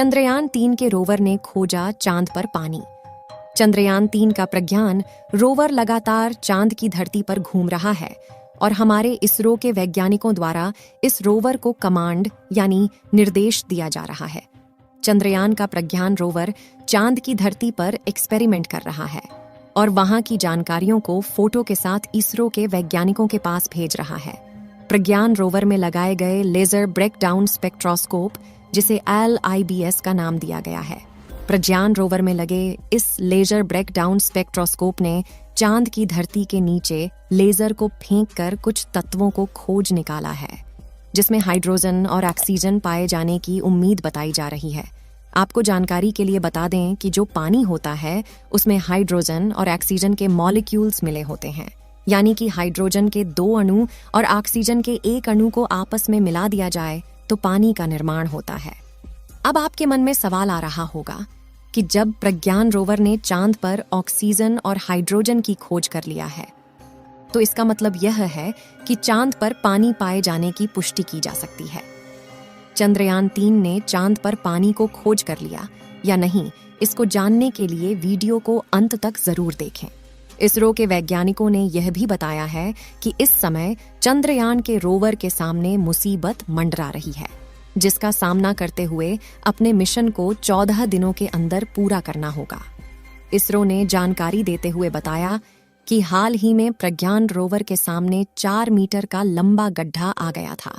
चंद्रयान-3 के रोवर ने खोजा चांद पर पानी। चंद्रयान-3 का प्रज्ञान रोवर लगातार चांद की धरती पर घूम रहा है और हमारे इसरो के वैज्ञानिकों द्वारा इस रोवर को कमांड यानी निर्देश दिया जा रहा है। चंद्रयान का प्रज्ञान रोवर चांद की धरती पर एक्सपेरिमेंट कर रहा है और वहां की जानकारियों को फोटो के साथ इसरो के वैज्ञानिकों के पास भेज रहा है। प्रज्ञान रोवर में लगाए गए लेजर ब्रेकडाउन स्पेक्ट्रोस्कोप, जिसे LIBS का नाम दिया गया है। प्रज्ञान रोवर में लगे इस लेजर ब्रेकडाउन स्पेक्ट्रोस्कोप ने चांद की धरती के नीचे लेजर को फेंककर कुछ तत्वों को खोज निकाला है, जिसमें हाइड्रोजन और ऑक्सीजन पाए जाने की उम्मीद बताई जा रही है। आपको जानकारी के लिए बता दें कि जो पानी होता है उसमें हाइड्रोजन और ऑक्सीजन के मॉलिक्यूल्स मिले होते हैं, यानी कि हाइड्रोजन के 2 अणु और ऑक्सीजन के 1 अणु को आपस में मिला दिया जाए तो पानी का निर्माण होता है। अब आपके मन में सवाल आ रहा होगा कि जब प्रज्ञान रोवर ने चांद पर ऑक्सीजन और हाइड्रोजन की खोज कर लिया है, तो इसका मतलब यह है कि चांद पर पानी पाए जाने की पुष्टि की जा सकती है। चंद्रयान-3 ने चांद पर पानी को खोज कर लिया या नहीं, इसको जानने के लिए वीडियो को अंत तक जरूर देखें। इसरो के वैज्ञानिकों ने यह भी बताया है कि इस समय चंद्रयान के रोवर के सामने मुसीबत मंडरा रही है, जिसका सामना करते हुए अपने मिशन को 14 दिनों के अंदर पूरा करना होगा। इसरो ने जानकारी देते हुए बताया कि हाल ही में प्रज्ञान रोवर के सामने 4 मीटर का लंबा गड्ढा आ गया था।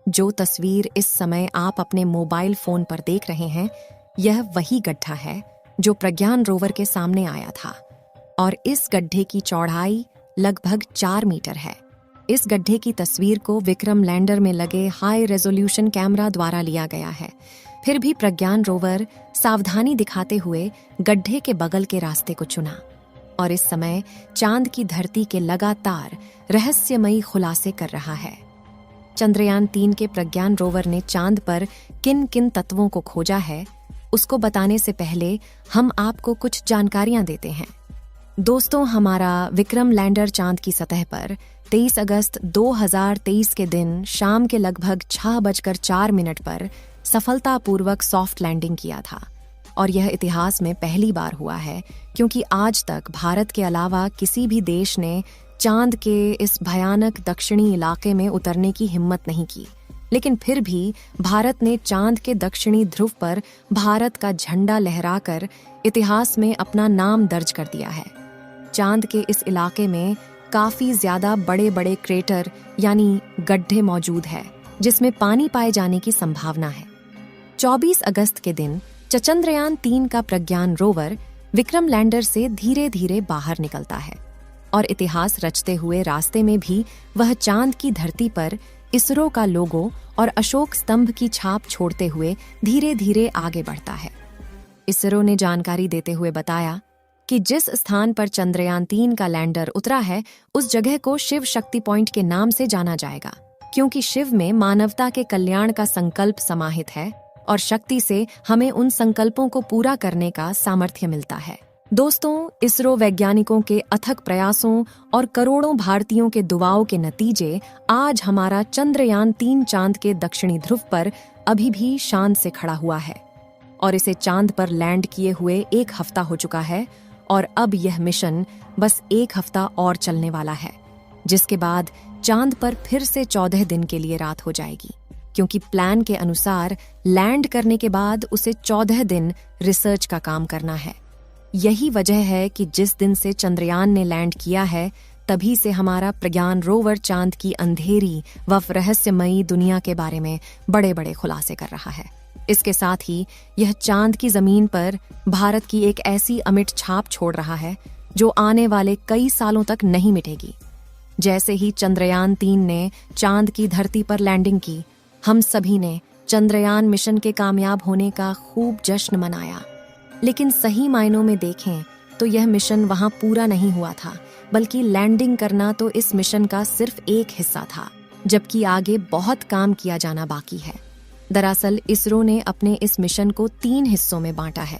जो तस्वीर इस समय आप अपने मोबाइल फोन पर देख रहे हैं, यह वही गड्ढा है जो प्रज्ञान रोवर के सामने आया था और इस गड्ढे की चौड़ाई लगभग 4 मीटर है। इस गड्ढे की तस्वीर को विक्रम लैंडर में लगे हाई रेजोल्यूशन कैमरा द्वारा लिया गया है। फिर भी प्रज्ञान रोवर सावधानी दिखाते हुए गड्ढे के बगल के रास्ते को चुना और इस समय चांद की धरती के लगातार रहस्यमयी खुलासे कर रहा है। चंद्रयान-3 के प्रज्ञान रोवर ने चांद पर किन किन तत्वों को खोजा है, उसको बताने से पहले हम आपको कुछ जानकारियां देते हैं। दोस्तों, हमारा विक्रम लैंडर चांद की सतह पर 23 अगस्त 2023 के दिन शाम के लगभग 6:04 पर सफलतापूर्वक सॉफ्ट लैंडिंग किया था और यह इतिहास में पहली बार हुआ है, क्योंकि आज तक भारत के अलावा किसी भी देश ने चांद के इस भयानक दक्षिणी इलाके में उतरने की हिम्मत नहीं की। लेकिन फिर भी भारत ने चांद के दक्षिणी ध्रुव पर भारत का झंडा लहराकर इतिहास में अपना नाम दर्ज कर दिया है। चांद के इस इलाके में काफी ज्यादा बड़े बड़े क्रेटर यानी गड्ढे मौजूद है, जिसमें पानी पाए जाने की संभावना है। 24 अगस्त के दिन चंद्रयान-3 का प्रज्ञान रोवर विक्रम लैंडर से धीरे धीरे बाहर निकलता है और इतिहास रचते हुए रास्ते में भी वह चांद की धरती पर इसरो का लोगो और अशोक स्तंभ की छाप छोड़ते हुए धीरे धीरे आगे बढ़ता है। इसरो ने जानकारी देते हुए बताया कि जिस स्थान पर चंद्रयान-3 का लैंडर उतरा है, उस जगह को शिव शक्ति पॉइंट के नाम से जाना जाएगा, क्योंकि शिव में मानवता के कल्याण का संकल्प समाहित है और शक्ति से हमें उन संकल्पों को पूरा करने का सामर्थ्य मिलता है। दोस्तों, इसरो वैज्ञानिकों के अथक प्रयासों और करोड़ों भारतीयों के दुआओं के नतीजे आज हमारा चंद्रयान-3 चांद के दक्षिणी ध्रुव पर अभी भी शान से खड़ा हुआ है और इसे चांद पर लैंड किए हुए 1 हफ्ता हो चुका है और अब यह मिशन बस 1 हफ्ता और चलने वाला है, जिसके बाद चांद पर फिर से 14 दिन के लिए रात हो जाएगी, क्योंकि प्लान के अनुसार लैंड करने के बाद उसे 14 दिन रिसर्च का काम करना है। यही वजह है कि जिस दिन से चंद्रयान ने लैंड किया है, तभी से हमारा प्रज्ञान रोवर चांद की अंधेरी व रहस्यमयी दुनिया के बारे में बड़े बड़े खुलासे कर रहा है। इसके साथ ही यह चांद की जमीन पर भारत की एक ऐसी अमिट छाप छोड़ रहा है जो आने वाले कई सालों तक नहीं मिटेगी। जैसे ही चंद्रयान-3 ने चांद की धरती पर लैंडिंग की, हम सभी ने चंद्रयान मिशन के कामयाब होने का खूब जश्न मनाया। लेकिन सही मायनों में देखें तो यह मिशन वहां पूरा नहीं हुआ था, बल्कि लैंडिंग करना तो इस मिशन का सिर्फ एक हिस्सा था, जबकि आगे बहुत काम किया जाना बाकी है। दरअसल इसरो ने अपने इस मिशन को 3 हिस्सों में बांटा है,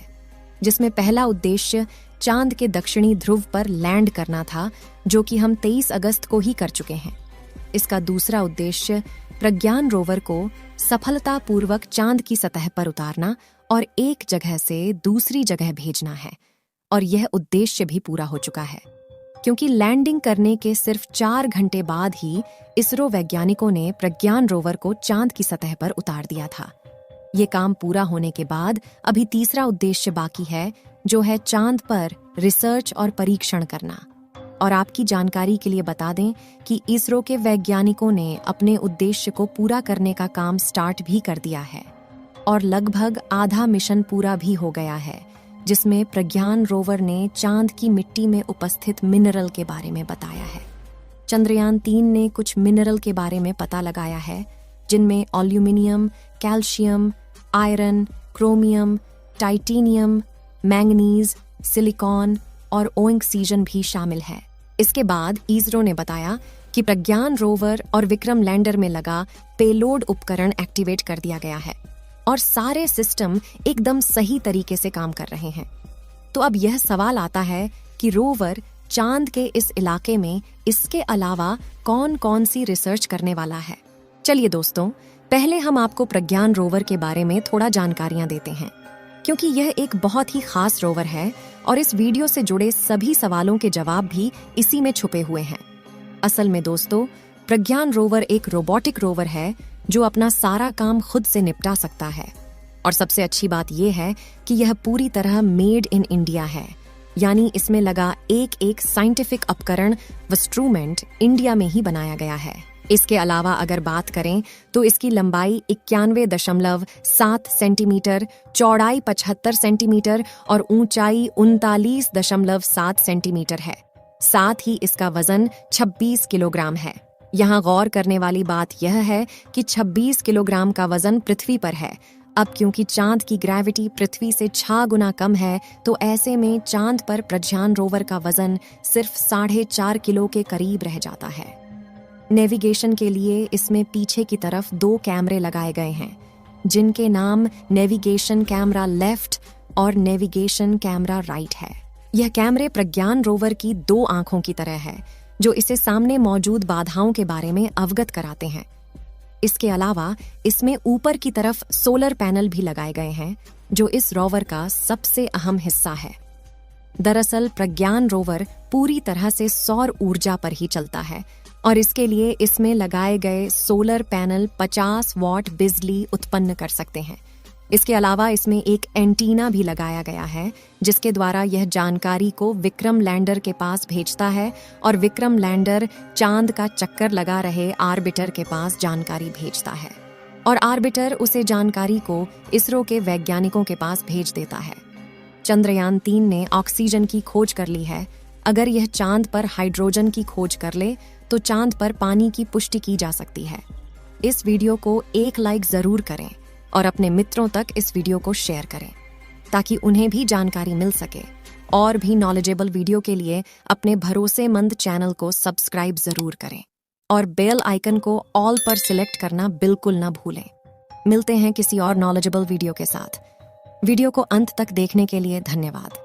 जिसमें पहला उद्देश्य चांद के दक्षिणी ध्रुव पर लैंड करना था, जो कि हम 23 अगस्त को ही कर चुके हैं। इसका दूसरा उद्देश्य प्रज्ञान रोवर को सफलतापूर्वक चांद की सतह पर उतारना और एक जगह से दूसरी जगह भेजना है। और यह उद्देश्य भी पूरा हो चुका है, क्योंकि लैंडिंग करने के सिर्फ 4 घंटे बाद ही इसरो वैज्ञानिकों ने प्रज्ञान रोवर को चांद की सतह पर उतार दिया था। ये काम पूरा होने के बाद अभी तीसरा उद्देश्य बाकी है, जो है चांद पर रिसर्च और परीक्षण करना। और आपकी जानकारी के लिए बता दें कि इसरो के वैज्ञानिकों ने अपने उद्देश्य को पूरा करने का काम स्टार्ट भी कर दिया है और लगभग आधा मिशन पूरा भी हो गया है, जिसमें प्रज्ञान रोवर ने चांद की मिट्टी में उपस्थित मिनरल के बारे में बताया है। चंद्रयान 3 ने कुछ मिनरल के बारे में पता लगाया है, जिनमें aluminium, calcium, iron, chromium, titanium, manganese, silicon और ऑक्सीजन भी शामिल है। इसके बाद इसरो ने बताया कि प्रज्ञान रोवर और विक्रम लैंडर में लगा पेलोड उपकरण एक्टिवेट कर दिया गया है और सारे सिस्टम एकदम सही तरीके से काम कर रहे हैं। तो अब यह सवाल आता है कि रोवर चांद के इस इलाके में इसके अलावा कौन कौन सी रिसर्च करने वाला है। चलिए दोस्तों, पहले हम आपको प्रज्ञान रोवर के बारे में थोड़ा जानकारियां देते हैं, क्योंकि यह एक बहुत ही खास रोवर है और इस वीडियो से जुड़े सभी सवालों के जवाब भी इसी में छुपे हुए हैं। असल में दोस्तों, प्रज्ञान रोवर एक रोबोटिक रोवर है जो अपना सारा काम खुद से निपटा सकता है। और सबसे अच्छी बात यह है कि यह पूरी तरह मेड इन इंडिया है, यानी इसमें लगा एक एक साइंटिफिक उपकरण इंस्ट्रूमेंट इंडिया में ही बनाया गया है। इसके अलावा अगर बात करें तो इसकी लंबाई 91.7 सेंटीमीटर, चौड़ाई 75 सेंटीमीटर और ऊंचाई 39.7 सेंटीमीटर है। साथ ही इसका वजन 26 किलोग्राम है। यहाँ गौर करने वाली बात यह है कि 26 किलोग्राम का वजन पृथ्वी पर है। अब क्योंकि चांद की ग्रेविटी पृथ्वी से 6 गुना कम है, तो ऐसे में चांद पर प्रज्ञान रोवर का वजन सिर्फ 4.5 किलो के करीब रह जाता है। नेविगेशन के लिए इसमें पीछे की तरफ 2 कैमरे लगाए गए हैं, जिनके नाम नेविगेशन कैमरा लेफ्ट और नेविगेशन कैमरा राइट है। यह कैमरे प्रज्ञान रोवर की 2 आंखों की तरह है, जो इसे सामने मौजूद बाधाओं के बारे में अवगत कराते हैं। इसके अलावा इसमें ऊपर की तरफ सोलर पैनल भी लगाए गए हैं, जो इस रोवर का सबसे अहम हिस्सा है। दरअसल प्रज्ञान रोवर पूरी तरह से सौर ऊर्जा पर ही चलता है और इसके लिए इसमें लगाए गए सोलर पैनल 50 वॉट बिजली उत्पन्न कर सकते हैं। इसके अलावा इसमें एक एंटीना भी लगाया गया है, जिसके द्वारा यह जानकारी को विक्रम लैंडर के पास भेजता है और विक्रम लैंडर चांद का चक्कर लगा रहे आर्बिटर के पास जानकारी भेजता है और आर्बिटर उसे जानकारी को इसरो के वैज्ञानिकों के पास भेज देता है। चंद्रयान 3 ने ऑक्सीजन की खोज कर ली है। अगर यह चांद पर हाइड्रोजन की खोज कर ले तो चांद पर पानी की पुष्टि की जा सकती है। इस वीडियो को 1 लाइक जरूर करें और अपने मित्रों तक इस वीडियो को शेयर करें, ताकि उन्हें भी जानकारी मिल सके। और भी नॉलेजेबल वीडियो के लिए अपने भरोसेमंद चैनल को सब्सक्राइब जरूर करें और बेल आइकन को ऑल पर सिलेक्ट करना बिल्कुल ना भूलें। मिलते हैं किसी और नॉलेजेबल वीडियो के साथ। वीडियो को अंत तक देखने के लिए धन्यवाद।